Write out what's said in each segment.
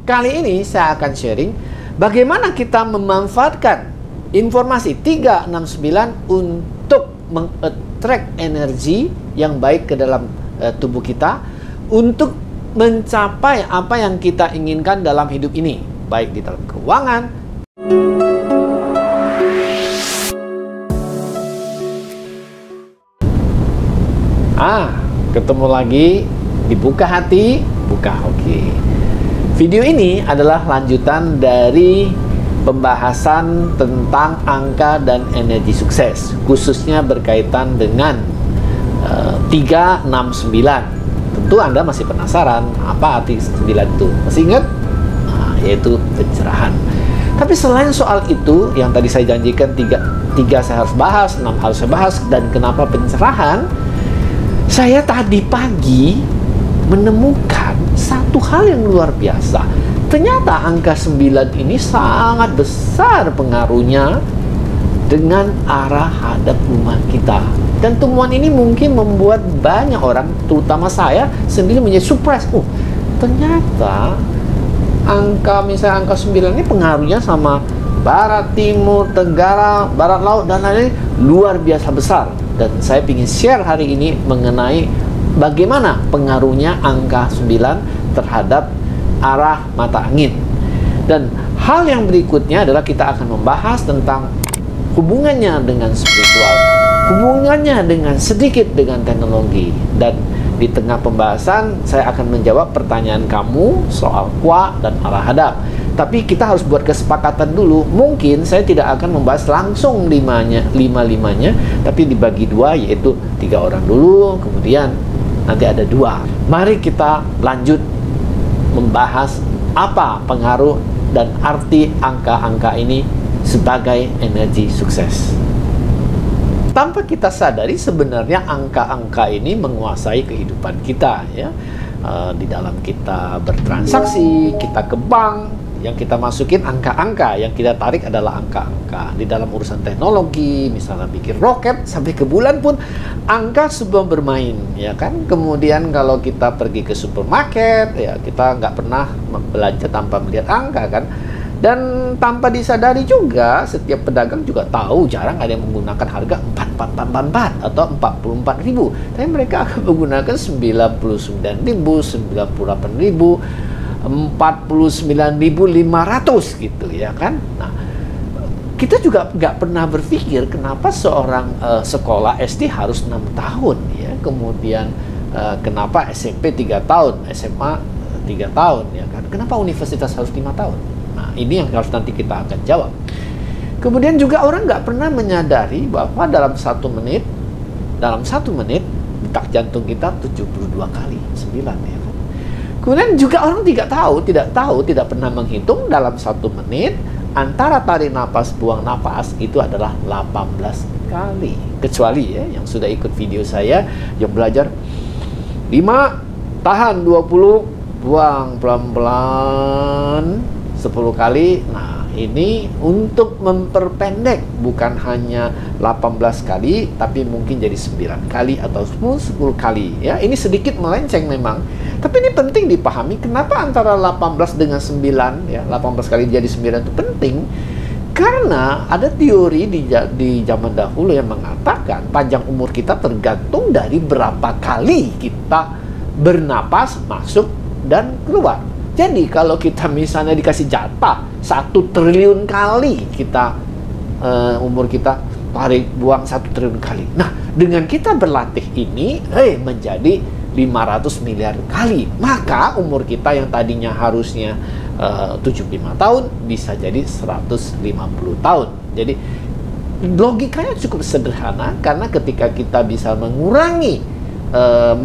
Kali ini saya akan sharing bagaimana kita memanfaatkan informasi 369 untuk meng-attract energi yang baik ke dalam tubuh kita untuk mencapai apa yang kita inginkan dalam hidup ini, baik di dalam keuangan. Ketemu lagi di Buka Hati, Buka Hoki. Video ini adalah lanjutan dari pembahasan tentang angka dan energi sukses, khususnya berkaitan dengan 369. Tentu Anda masih penasaran apa arti 9 itu? Masih ingat? Yaitu pencerahan. Tapi selain soal itu, yang tadi saya janjikan tiga saya harus bahas, 6 harus saya bahas, dan kenapa pencerahan, saya tadi pagi menemukan satu hal yang luar biasa. Ternyata angka 9 ini sangat besar pengaruhnya dengan arah hadap rumah kita. Dan temuan ini mungkin membuat banyak orang, terutama saya sendiri, menjadi surprise. Ternyata misalnya angka 9 ini pengaruhnya sama barat, timur, tenggara, barat laut, dan lain-lain luar biasa besar. Dan saya ingin share hari ini mengenai bagaimana pengaruhnya angka 9 terhadap arah mata angin. Dan hal yang berikutnya adalah kita akan membahas tentang hubungannya dengan spiritual, hubungannya sedikit dengan teknologi. Dan di tengah pembahasan saya akan menjawab pertanyaan kamu soal kuah dan arah hadap. Tapi kita harus buat kesepakatan dulu. Mungkin saya tidak akan membahas langsung lima-limanya, tapi dibagi dua, yaitu 3 orang dulu, kemudian nanti ada 2. Mari kita lanjut membahas apa pengaruh dan arti angka-angka ini sebagai energi sukses. Tanpa kita sadari, sebenarnya angka-angka ini menguasai kehidupan kita, ya. Di dalam kita bertransaksi, kita ke bank, yang kita masukin angka-angka, yang kita tarik adalah angka-angka. Di dalam urusan teknologi, misalnya bikin roket sampai ke bulan pun angka sebelum bermain, ya kan. Kemudian kalau kita pergi ke supermarket, ya kita nggak pernah belanja tanpa melihat angka, kan. Dan tanpa disadari juga, setiap pedagang juga tahu jarang ada yang menggunakan harga 4444 atau 44.000, tapi mereka akan menggunakan 99.000, 98.000, 49.500 gitu, ya kan. Nah, kita juga nggak pernah berpikir kenapa seorang sekolah SD harus 6 tahun, ya. Kemudian kenapa SMP 3 tahun, SMA 3 tahun, ya kan. Kenapa universitas harus 5 tahun? Nah, ini yang harus nanti kita akan jawab. Kemudian juga orang nggak pernah menyadari bahwa dalam 1 menit detak jantung kita 72 kali 9, ya. Kemudian juga orang tidak pernah menghitung dalam 1 menit antara tarik napas, buang napas itu adalah 18 kali. Kecuali, ya, yang sudah ikut video saya yang belajar 5, tahan 20, buang pelan-pelan 10 kali. Nah, ini untuk memperpendek, bukan hanya 18 kali, tapi mungkin jadi 9 kali atau 10 kali, ya. Ini sedikit melenceng memang, tapi ini penting dipahami. Kenapa antara 18 dengan 9, ya, 18 kali jadi 9 itu penting? Karena ada teori di zaman dahulu yang mengatakan panjang umur kita tergantung dari berapa kali kita bernapas masuk dan keluar. Jadi kalau kita misalnya dikasih jatah 1 triliun kali kita umur kita tarik buang 1 triliun kali. Nah, dengan kita berlatih ini menjadi 500 miliar kali, maka umur kita yang tadinya harusnya 75 tahun bisa jadi 150 tahun. Jadi logikanya cukup sederhana, karena ketika kita bisa mengurangi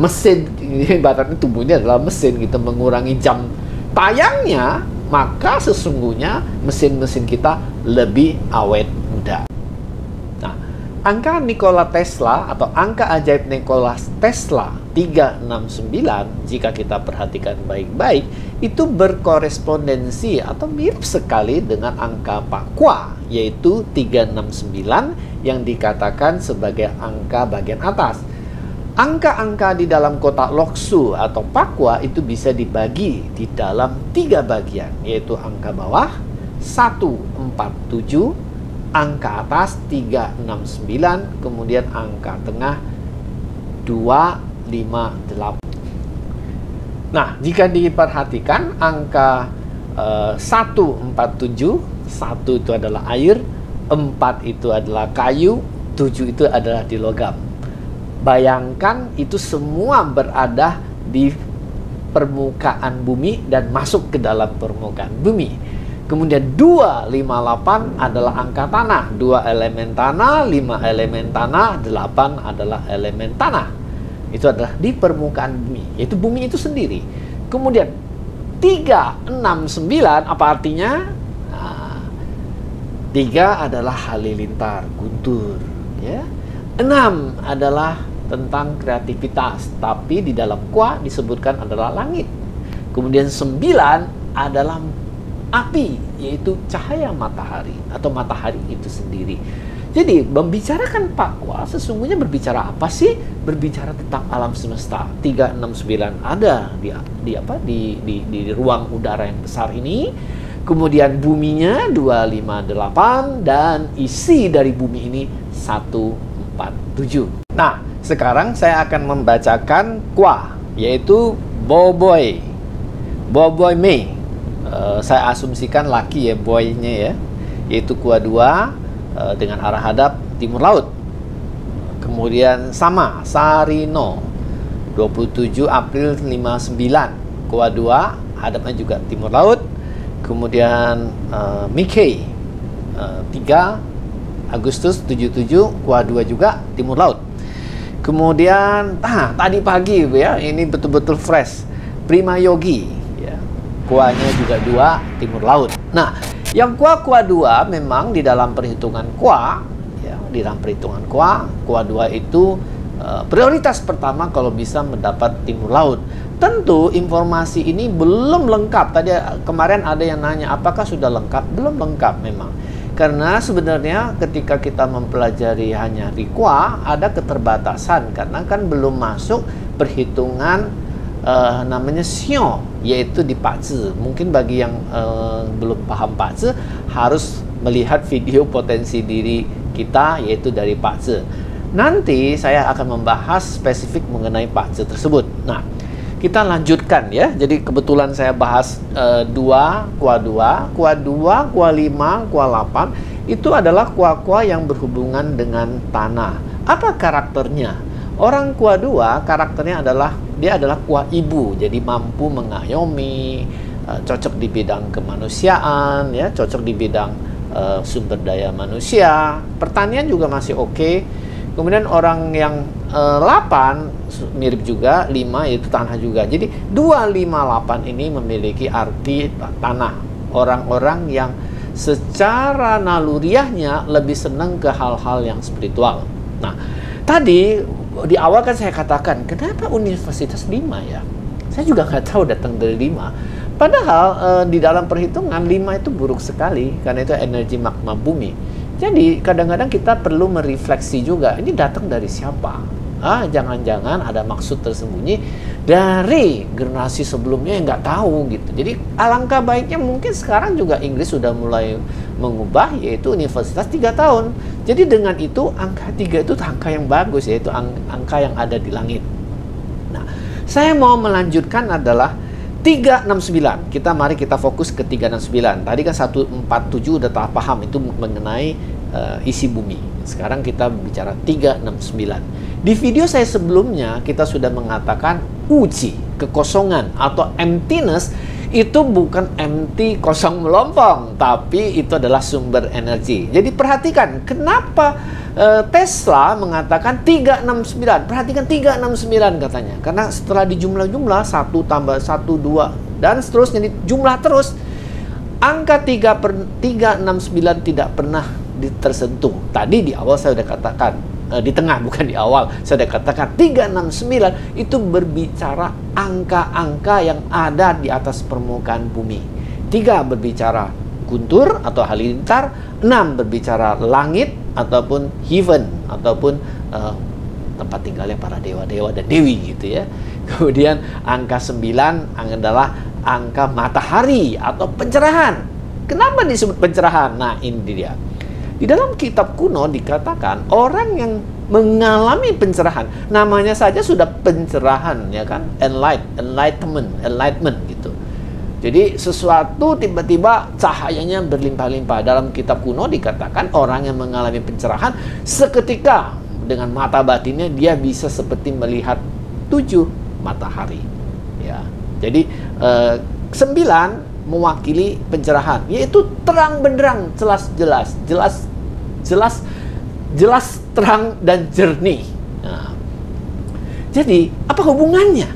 mesin, ibaratnya tubuh ini adalah mesin, kita mengurangi jam tayangnya, maka sesungguhnya mesin-mesin kita lebih awet muda. Nah, angka Nikola Tesla atau angka ajaib Nikola Tesla 369, jika kita perhatikan baik-baik, itu berkorespondensi atau mirip sekali dengan angka Pakwa, yaitu 369 yang dikatakan sebagai angka bagian atas. Angka-angka di dalam kotak Loksu atau Pakwa itu bisa dibagi di dalam 3 bagian, yaitu angka bawah 147, angka atas 369, kemudian angka tengah 258. Nah, jika diperhatikan angka 147, 1 itu adalah air, 4 itu adalah kayu, 7 itu adalah di logam. Bayangkan itu semua berada di permukaan bumi dan masuk ke dalam permukaan bumi. Kemudian 258 adalah angka tanah. 2 elemen tanah, 5 elemen tanah, 8 adalah elemen tanah. Itu adalah di permukaan bumi, yaitu bumi itu sendiri. Kemudian 369 apa artinya? Nah, 3 adalah halilintar, guntur, ya. 6 adalah tentang kreativitas, tapi di dalam Kwa disebutkan adalah langit. Kemudian 9 adalah api, yaitu cahaya matahari atau matahari itu sendiri. Jadi membicarakan Pakwa sesungguhnya berbicara apa sih? Berbicara tentang alam semesta. 369 ada di ruang udara yang besar ini. Kemudian buminya 258 dan isi dari bumi ini 147. Nah, sekarang saya akan membacakan Kwa, yaitu Boboy Mei. Saya asumsikan laki ya, boy-nya ya, yaitu Kwa 2 dengan arah hadap timur laut. Kemudian sama Sarino 27 April 59, Kwa 2 hadapnya juga timur laut. Kemudian Mikey 3 Agustus 77, Kwa 2 juga timur laut. Kemudian tadi pagi ya, ini betul-betul fresh, Prima Yogi ya, Kwa-nya juga 2 timur laut. Nah, yang Kwa 2 memang di dalam perhitungan Kwa ya, di dalam perhitungan Kwa 2 itu prioritas pertama kalau bisa mendapat timur laut. Tentu informasi ini belum lengkap. Tadi kemarin ada yang nanya apakah sudah lengkap? Belum lengkap memang. Karena sebenarnya ketika kita mempelajari hanya Kwa ada keterbatasan karena kan belum masuk perhitungan namanya Xiong, yaitu di Pakzi. Mungkin bagi yang belum paham Pakzi harus melihat video potensi diri kita, yaitu dari Pakzi. Nanti saya akan membahas spesifik mengenai Pakzi tersebut. Nah, kita lanjutkan ya. Jadi kebetulan saya bahas 2, Kwa 2, Kwa 2, Kwa 5, Kwa 8 itu adalah Kwa yang berhubungan dengan tanah. Apa karakternya? Orang Kwa 2 karakternya adalah dia adalah Kwa ibu, jadi mampu mengayomi, cocok di bidang kemanusiaan, ya, cocok di bidang sumber daya manusia. Pertanian juga masih oke. Kemudian orang yang 8 mirip juga, 5 yaitu tanah juga. Jadi 258 ini memiliki arti tanah. Orang-orang yang secara naluriahnya lebih senang ke hal-hal yang spiritual. Nah, tadi di awal kan saya katakan, kenapa universitas 5 ya? Saya juga nggak tahu datang dari 5. Padahal di dalam perhitungan 5 itu buruk sekali, karena itu energi magma bumi. Jadi kadang-kadang kita perlu merefleksi juga, ini datang dari siapa? Jangan-jangan ada maksud tersembunyi dari generasi sebelumnya yang nggak tahu gitu. Jadi alangkah baiknya mungkin sekarang juga Inggris sudah mulai mengubah, yaitu universitas 3 tahun. Jadi dengan itu angka 3 itu angka yang bagus, yaitu angka yang ada di langit. Nah, saya mau melanjutkan adalah 369. Mari kita fokus ke 369. Tadi kan 147 udah tak paham itu mengenai isi bumi. Sekarang kita bicara 369. Di video saya sebelumnya kita sudah mengatakan uji, kekosongan atau emptiness itu bukan empty, kosong melompong, tapi itu adalah sumber energi. Jadi perhatikan kenapa Tesla mengatakan 369. Perhatikan 369 katanya. Karena setelah dijumlah-jumlah 1 tambah 1, 2 dan seterusnya jumlah terus, angka 369 tidak pernah tersentuh. Tadi di awal saya sudah katakan, di tengah bukan di awal, saya sudah katakan 369 itu berbicara angka-angka yang ada di atas permukaan bumi. 3 berbicara guntur atau halilintar, 6 berbicara langit ataupun heaven ataupun tempat tinggalnya para dewa-dewa dan dewi gitu ya. Kemudian angka 9 adalah angka matahari atau pencerahan. Kenapa disebut pencerahan? Nah, ini dia. Di dalam kitab kuno dikatakan orang yang mengalami pencerahan, namanya saja sudah pencerahan ya kan, enlightenment gitu. Jadi sesuatu tiba-tiba cahayanya berlimpah-limpah. Dalam kitab kuno dikatakan orang yang mengalami pencerahan seketika dengan mata batinnya dia bisa seperti melihat 7 matahari. Ya, jadi 9 mewakili pencerahan, yaitu terang benderang, jelas, terang dan jernih. Nah, jadi apa hubungannya?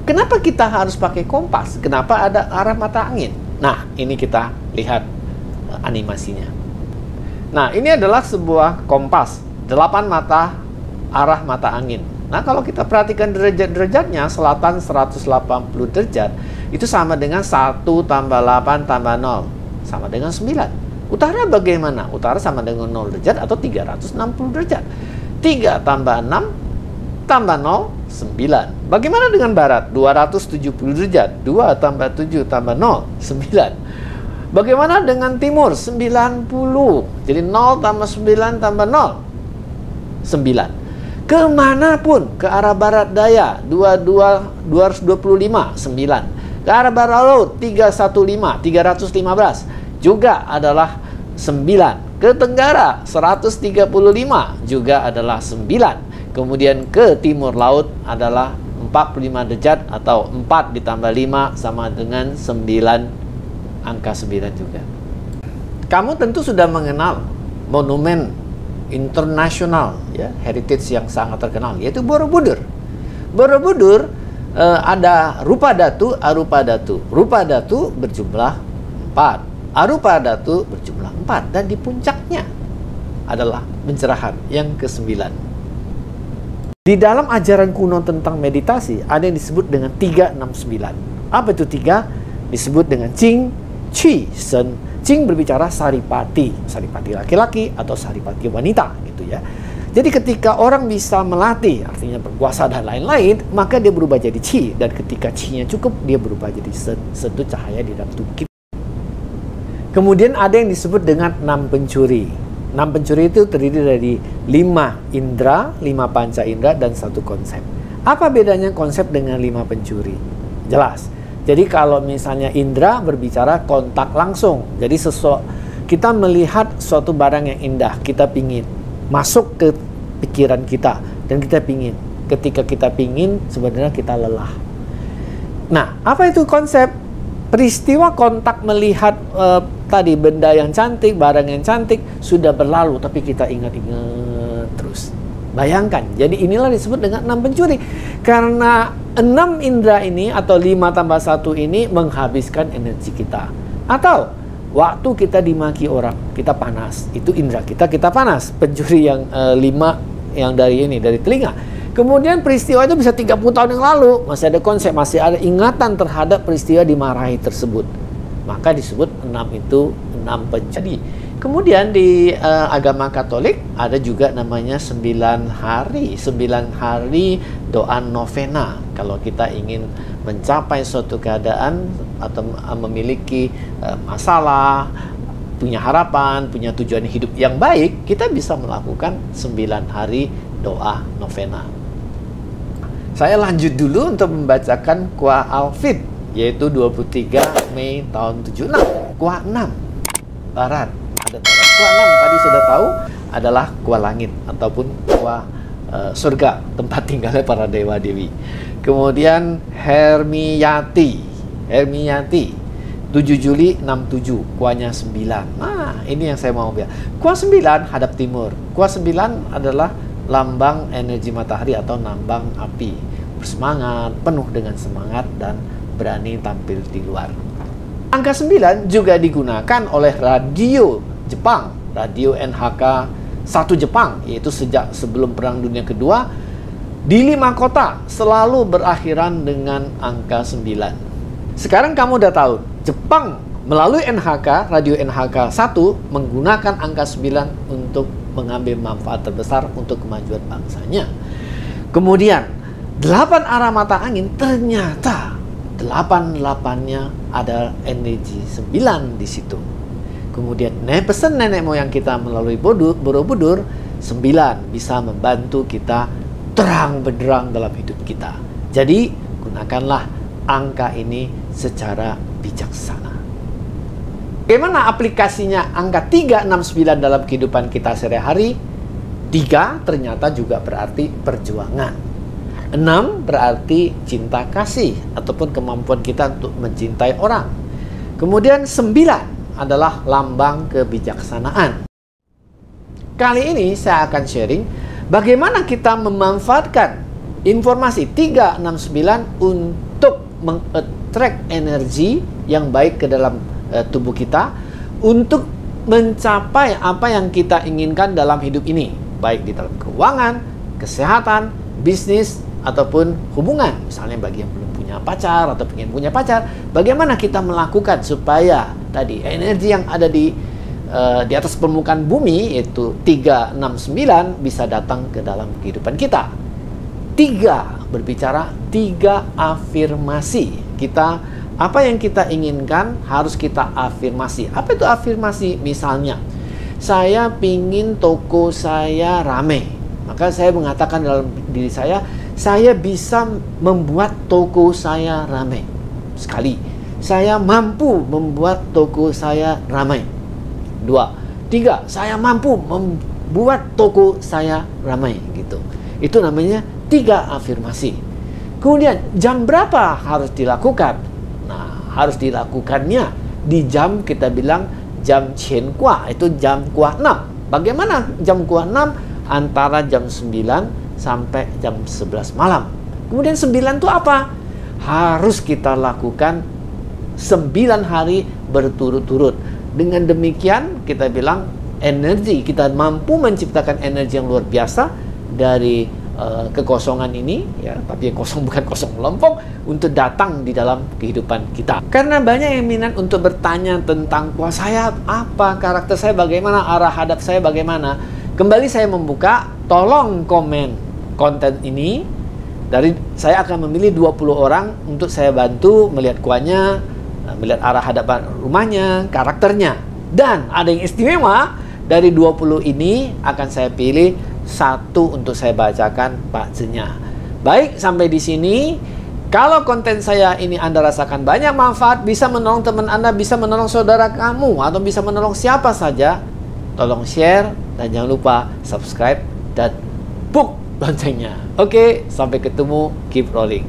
Kenapa kita harus pakai kompas? Kenapa ada arah mata angin? Nah, ini kita lihat animasinya. Nah, ini adalah sebuah kompas 8 mata arah mata angin. Nah, kalau kita perhatikan derajat-derajatnya, selatan 180 derajat, itu sama dengan 1 tambah 8 tambah 0, sama dengan 9. Utara bagaimana? Utara sama dengan 0 derajat atau 360 derajat. 3 tambah 6 tambah 0, 9. Bagaimana dengan barat? 270 derajat. 2 tambah 7 tambah 0, 9. Bagaimana dengan timur? 90. Jadi 0 tambah 9 tambah 0, 9. Kemanapun, ke arah barat daya 225, 9. Ke arah barat laut 315 juga adalah 9. Ke tenggara 135 juga adalah 9. Kemudian ke timur laut adalah 45 derajat atau 4 ditambah 5 sama dengan 9, angka 9 juga. Kamu tentu sudah mengenal monumen internasional ya, heritage yang sangat terkenal, yaitu Borobudur. Borobudur ada rupa datu, arupa datu. Rupa datu berjumlah 4, arupa datu berjumlah 4, dan di puncaknya adalah pencerahan yang ke-9. Di dalam ajaran kuno tentang meditasi ada yang disebut dengan 369. Apa itu 3? Disebut dengan Qing, Qi, Shen. Qing berbicara saripati, saripati laki-laki atau saripati wanita gitu ya. Jadi ketika orang bisa melatih, artinya berkuasa dan lain-lain, maka dia berubah jadi Qi, dan ketika Qi-nya cukup dia berubah jadi Shen, itu cahaya di dalam tubuh kita. Kemudian ada yang disebut dengan 6 pencuri. 6 pencuri itu terdiri dari 5 indera, 5 panca indera, dan 1 konsep. Apa bedanya konsep dengan 5 pencuri? Jelas. Jadi kalau misalnya indera berbicara kontak langsung. Jadi kita melihat suatu barang yang indah, kita pingin masuk ke pikiran kita, dan kita pingin. Ketika kita pingin, sebenarnya kita lelah. Nah, apa itu konsep? Peristiwa kontak melihat tadi benda yang cantik, barang yang cantik sudah berlalu, tapi kita ingat-ingat terus. Bayangkan, jadi inilah disebut dengan 6 pencuri. Karena 6 indera ini atau 5 tambah 1 ini menghabiskan energi kita. Atau waktu kita dimaki orang, kita panas, itu indera kita panas. Pencuri yang 5 yang dari telinga. Kemudian peristiwa itu bisa 30 tahun yang lalu, masih ada konsep, masih ada ingatan terhadap peristiwa dimarahi tersebut. Maka disebut 6 itu 6 pencuri. Kemudian di agama Katolik ada juga namanya 9 hari. 9 hari doa novena. Kalau kita ingin mencapai suatu keadaan atau memiliki masalah, punya harapan, punya tujuan hidup yang baik, kita bisa melakukan 9 hari doa novena. Saya lanjut dulu untuk membacakan Kuah Alfit, yaitu 23 Mei tahun 76. Kuah 6 Barat. Ada barat. Kuah 6 tadi sudah tahu adalah kuah langit ataupun kuah surga, tempat tinggalnya para dewa dewi. Kemudian Hermiyati 7 Juli 67, kuahnya 9. Nah, ini yang saya mau bilang. Kuah 9 hadap timur. Kuah 9 adalah lambang energi matahari atau lambang api. Bersemangat, penuh dengan semangat dan berani tampil di luar. Angka 9 juga digunakan oleh radio Jepang, radio NHK 1 Jepang, yaitu sejak sebelum Perang Dunia Kedua, di 5 kota selalu berakhiran dengan angka 9. Sekarang kamu udah tahu, Jepang melalui NHK, radio NHK 1 menggunakan angka 9 untuk mengambil manfaat terbesar untuk kemajuan bangsanya. Kemudian 8 arah mata angin, ternyata 8-8-nya ada energi 9 di situ. Kemudian pesan nenek moyang kita melalui Borobudur, 9 bisa membantu kita terang benderang dalam hidup kita. Jadi gunakanlah angka ini secara bijaksana. Bagaimana aplikasinya angka 369 dalam kehidupan kita sehari-hari? 3 ternyata juga berarti perjuangan. 6 berarti cinta kasih ataupun kemampuan kita untuk mencintai orang. Kemudian 9 adalah lambang kebijaksanaan. Kali ini saya akan sharing bagaimana kita memanfaatkan informasi 369 untuk meng-attract energi yang baik ke dalam tubuh kita untuk mencapai apa yang kita inginkan dalam hidup ini, baik di dalam keuangan, kesehatan, bisnis, ataupun hubungan. Misalnya bagi yang belum punya pacar atau ingin punya pacar, bagaimana kita melakukan supaya tadi energi yang ada di atas permukaan bumi, yaitu 369, bisa datang ke dalam kehidupan kita. 3 berbicara 3 afirmasi. Apa yang kita inginkan harus kita afirmasi. Apa itu afirmasi? Misalnya, saya pingin toko saya ramai. Maka saya mengatakan dalam diri saya bisa membuat toko saya ramai. Sekali, saya mampu membuat toko saya ramai. 2, 3, saya mampu membuat toko saya ramai. Gitu. Itu namanya 3 afirmasi. Kemudian jam berapa harus dilakukan? Nah, harus dilakukannya di jam, kita bilang jam qian gua, itu jam kuah 6. Bagaimana jam kuah 6? Antara jam 9 sampai jam 11 malam. Kemudian 9 itu apa? Harus kita lakukan 9 hari berturut-turut. Dengan demikian kita bilang energi, kita mampu menciptakan energi yang luar biasa dari kekosongan ini, ya, tapi yang kosong bukan kosong melompong, untuk datang di dalam kehidupan kita. Karena banyak yang minat untuk bertanya tentang wah, saya apa, karakter saya bagaimana, arah hadap saya bagaimana. Kembali saya membuka, tolong komen konten ini. Saya akan memilih 20 orang untuk saya bantu melihat kuahnya, melihat arah hadapan rumahnya, karakternya. Dan ada yang istimewa, dari 20 ini akan saya pilih 1 untuk saya bacakan bajunya. Baik, sampai di sini. Kalau konten saya ini Anda rasakan banyak manfaat, bisa menolong teman Anda, bisa menolong saudara kamu, atau bisa menolong siapa saja, tolong share dan jangan lupa subscribe dan book loncengnya. Oke, sampai ketemu. Keep rolling.